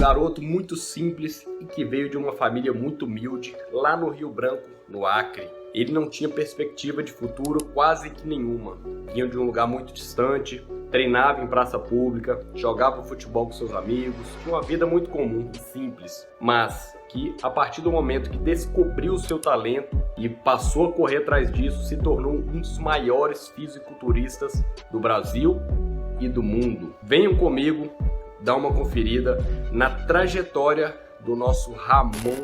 garoto muito simples e que veio de uma família muito humilde lá no Rio Branco, no Acre. Ele não tinha perspectiva de futuro quase que nenhuma. Vinha de um lugar muito distante, treinava em praça pública, jogava futebol com seus amigos, tinha uma vida muito comum e simples, mas que a partir do momento que descobriu o seu talento e passou a correr atrás disso, se tornou um dos maiores fisiculturistas do Brasil e do mundo. Venham comigo dar uma conferida na trajetória do nosso Ramon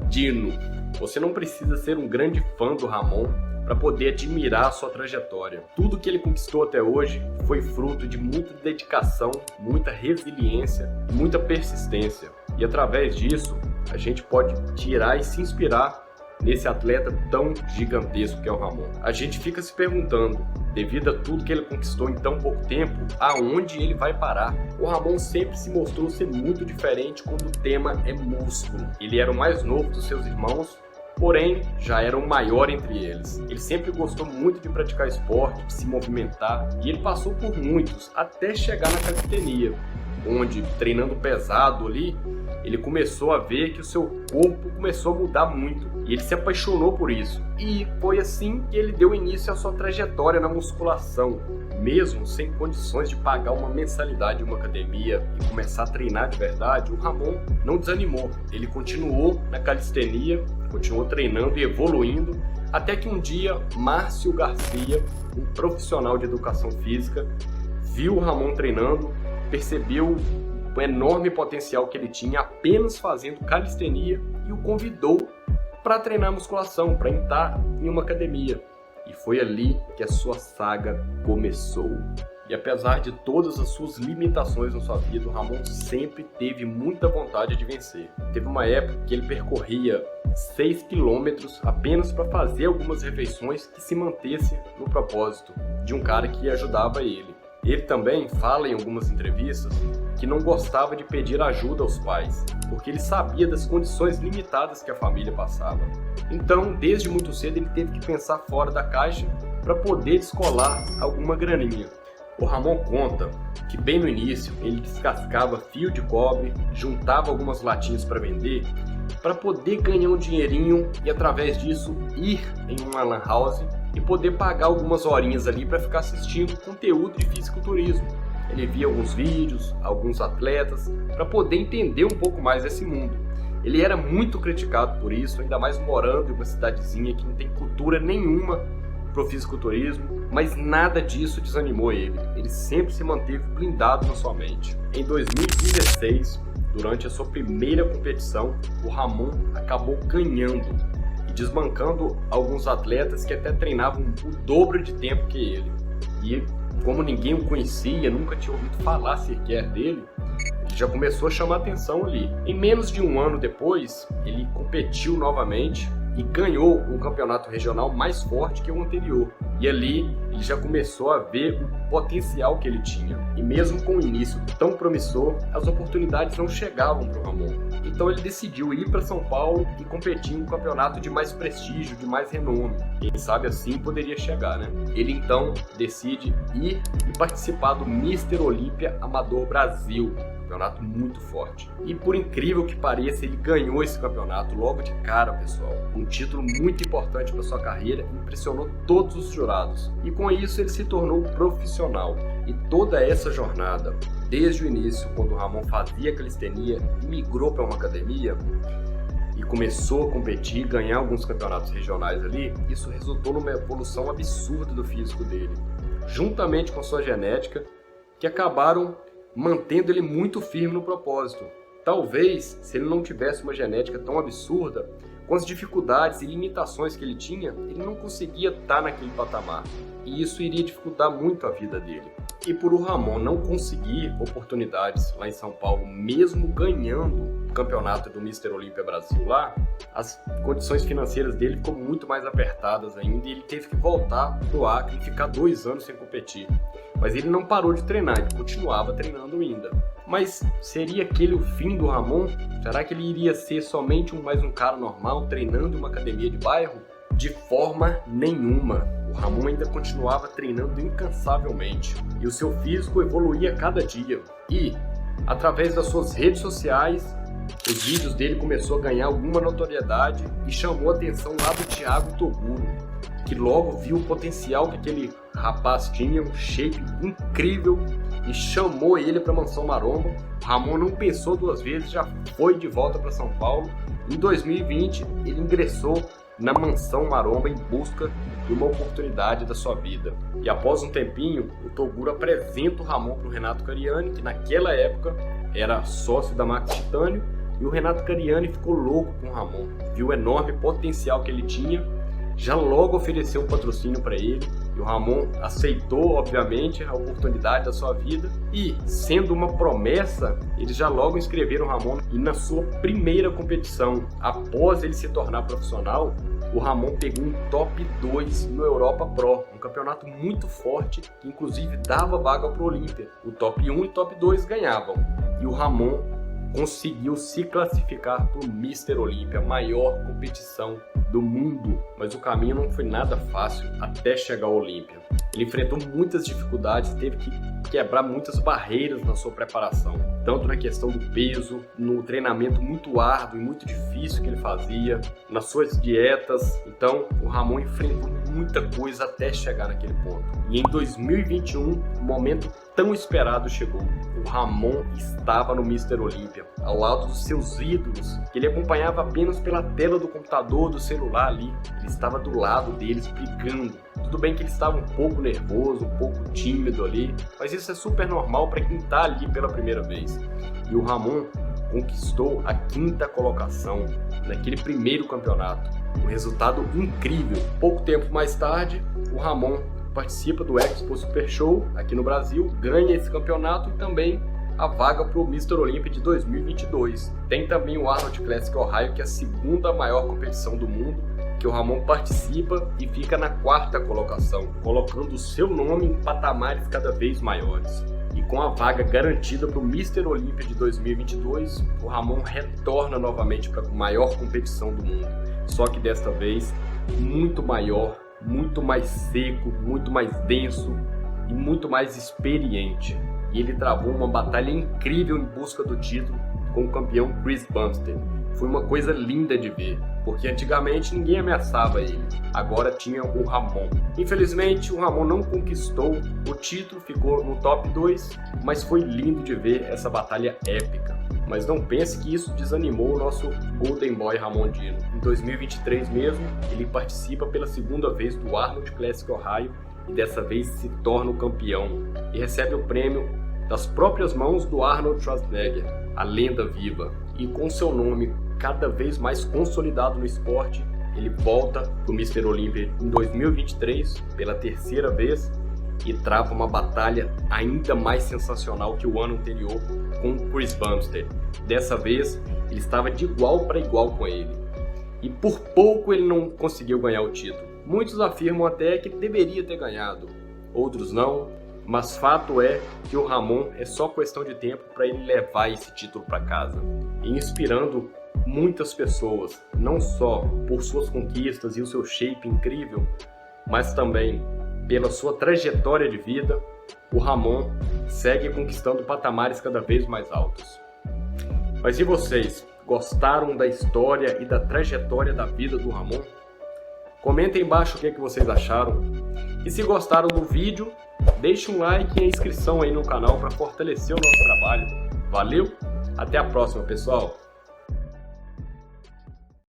Dino. Você não precisa ser um grande fã do Ramon para poder admirar a sua trajetória. Tudo que ele conquistou até hoje foi fruto de muita dedicação, muita resiliência, muita persistência. E através disso, a gente pode tirar e se inspirar nesse atleta tão gigantesco que é o Ramon. A gente fica se perguntando, devido a tudo que ele conquistou em tão pouco tempo, aonde ele vai parar? O Ramon sempre se mostrou ser muito diferente quando o tema é músculo. Ele era o mais novo dos seus irmãos, porém já era o maior entre eles. Ele sempre gostou muito de praticar esporte, de se movimentar, e ele passou por muitos até chegar na calistenia, onde, treinando pesado ali, ele começou a ver que o seu corpo começou a mudar muito e ele se apaixonou por isso. E foi assim que ele deu início à sua trajetória na musculação. Mesmo sem condições de pagar uma mensalidade em uma academia e começar a treinar de verdade, o Ramon não desanimou. Ele continuou na calistenia, continuou treinando e evoluindo, até que um dia Márcio Garcia, um profissional de educação física, viu o Ramon treinando, percebeu o enorme potencial que ele tinha apenas fazendo calistenia e o convidou para treinar musculação, para entrar em uma academia. E foi ali que a sua saga começou. E apesar de todas as suas limitações na sua vida, o Ramon sempre teve muita vontade de vencer. Teve uma época que ele percorria 6 quilômetros apenas para fazer algumas refeições que se mantesse no propósito de um cara que ajudava ele. Ele também fala em algumas entrevistas que não gostava de pedir ajuda aos pais, porque ele sabia das condições limitadas que a família passava. Então, desde muito cedo, ele teve que pensar fora da caixa para poder descolar alguma graninha. O Ramon conta que bem no início ele descascava fio de cobre, juntava algumas latinhas para vender, para poder ganhar um dinheirinho e através disso ir em uma lan house e poder pagar algumas horinhas ali para ficar assistindo conteúdo de fisiculturismo. Ele via alguns vídeos, alguns atletas, para poder entender um pouco mais desse mundo. Ele era muito criticado por isso, ainda mais morando em uma cidadezinha que não tem cultura nenhuma pro fisiculturismo, mas nada disso desanimou ele. Ele sempre se manteve blindado na sua mente. Em 2016, durante a sua primeira competição, o Ramon acabou ganhando e desbancando alguns atletas que até treinavam o dobro de tempo que ele. E como ninguém o conhecia, nunca tinha ouvido falar sequer dele, ele já começou a chamar atenção ali. Em menos de um ano depois, ele competiu novamente e ganhou um campeonato regional mais forte que o anterior. E ali ele já começou a ver o potencial que ele tinha. E mesmo com o início tão promissor, as oportunidades não chegavam para o Ramon. Então ele decidiu ir para São Paulo e competir em um campeonato de mais prestígio, de mais renome. Quem sabe assim poderia chegar, né? Ele então decide ir e participar do Mr. Olímpia Amador Brasil. Campeonato muito forte. E por incrível que pareça, ele ganhou esse campeonato logo de cara, pessoal. Um título muito importante para sua carreira, impressionou todos os jurados. E com isso ele se tornou profissional. E toda essa jornada, desde o início, quando o Ramon fazia calistenia e migrou para uma academia e começou a competir, ganhar alguns campeonatos regionais ali, isso resultou numa evolução absurda do físico dele, juntamente com sua genética, que acabaram mantendo ele muito firme no propósito. Talvez, se ele não tivesse uma genética tão absurda, com as dificuldades e limitações que ele tinha, ele não conseguia estar naquele patamar. E isso iria dificultar muito a vida dele. E por o Ramon não conseguir oportunidades lá em São Paulo, mesmo ganhando o campeonato do Mr. Olímpia Brasil lá, as condições financeiras dele ficou muito mais apertadas ainda e ele teve que voltar pro Acre e ficar 2 anos sem competir. Mas ele não parou de treinar, ele continuava treinando ainda. Mas seria aquele o fim do Ramon? Será que ele iria ser somente mais um cara normal treinando em uma academia de bairro? De forma nenhuma. O Ramon ainda continuava treinando incansavelmente e o seu físico evoluía a cada dia. E Através das suas redes sociais, os vídeos dele começou a ganhar alguma notoriedade e chamou a atenção lá do Thiago Toguro, que logo viu o potencial que aquele rapaz tinha, um shape incrível, e chamou ele para a Mansão Maromba. O Ramon não pensou duas vezes, já foi de volta para São Paulo. Em 2020, ele ingressou na Mansão Maromba em busca de uma oportunidade da sua vida. E após um tempinho, o Toguro apresenta o Ramon para o Renato Cariani, que naquela época era sócio da Max Titânio, e o Renato Cariani ficou louco com o Ramon, viu o enorme potencial que ele tinha, já logo ofereceu um patrocínio para ele, e o Ramon aceitou, obviamente, a oportunidade da sua vida, e, sendo uma promessa, eles já logo inscreveram o Ramon, e na sua primeira competição, após ele se tornar profissional, o Ramon pegou um top 2 no Europa Pro, um campeonato muito forte, que inclusive dava vaga para o Olímpia. O top 1 e top 2 ganhavam, e o Ramon conseguiu se classificar para o Mr. Olímpia, a maior competição do mundo, mas o caminho não foi nada fácil até chegar ao Olímpia. Ele enfrentou muitas dificuldades, teve que quebrar muitas barreiras na sua preparação, tanto na questão do peso, no treinamento muito árduo e muito difícil que ele fazia, nas suas dietas. Então o Ramon enfrentou muita coisa até chegar naquele ponto. E em 2021, o momento tão esperado chegou. O Ramon estava no Mr. Olímpia, ao lado dos seus ídolos, que ele acompanhava apenas pela tela do computador, do celular ali. Ele estava do lado deles, brigando. Tudo bem que ele estava um pouco nervoso, um pouco tímido ali, mas isso é super normal para quem está ali pela primeira vez. E o Ramon conquistou a 5ª colocação naquele primeiro campeonato. Um resultado incrível. Pouco tempo mais tarde, o Ramon participa do Expo Super Show aqui no Brasil, ganha esse campeonato e também a vaga para o Mr. Olímpia de 2022. Tem também o Arnold Classic Ohio, que é a 2ª maior competição do mundo, que o Ramon participa e fica na 4ª colocação, colocando o seu nome em patamares cada vez maiores. E com a vaga garantida para o Mr. Olímpia de 2022, o Ramon retorna novamente para a maior competição do mundo, só que desta vez muito maior, muito mais seco, muito mais denso e muito mais experiente. E ele travou uma batalha incrível em busca do título com o campeão Chris Bumstead. Foi uma coisa linda de ver, porque antigamente ninguém ameaçava ele, agora tinha o Ramon. Infelizmente o Ramon não conquistou o título, ficou no top 2, mas foi lindo de ver essa batalha épica. Mas não pense que isso desanimou o nosso Golden Boy Ramon Dino. Em 2023 mesmo, ele participa pela 2ª vez do Arnold Classic Ohio e dessa vez se torna o campeão e recebe o prêmio das próprias mãos do Arnold Schwarzenegger, a lenda viva. E com seu nome cada vez mais consolidado no esporte, ele volta para o Mr. Olímpia em 2023 pela 3ª vez e trava uma batalha ainda mais sensacional que o ano anterior com Chris Bumstead. Dessa vez ele estava de igual para igual com ele e por pouco ele não conseguiu ganhar o título. Muitos afirmam até que ele deveria ter ganhado, outros não, mas fato é que o Ramon é só questão de tempo para ele levar esse título para casa, e inspirando muitas pessoas, não só por suas conquistas e o seu shape incrível, mas também pela sua trajetória de vida. O Ramon segue conquistando patamares cada vez mais altos. Mas e vocês? Gostaram da história e da trajetória da vida do Ramon? Comentem embaixo o que vocês acharam. E se gostaram do vídeo, deixe um like e a inscrição aí no canal para fortalecer o nosso trabalho. Valeu? Até a próxima, pessoal!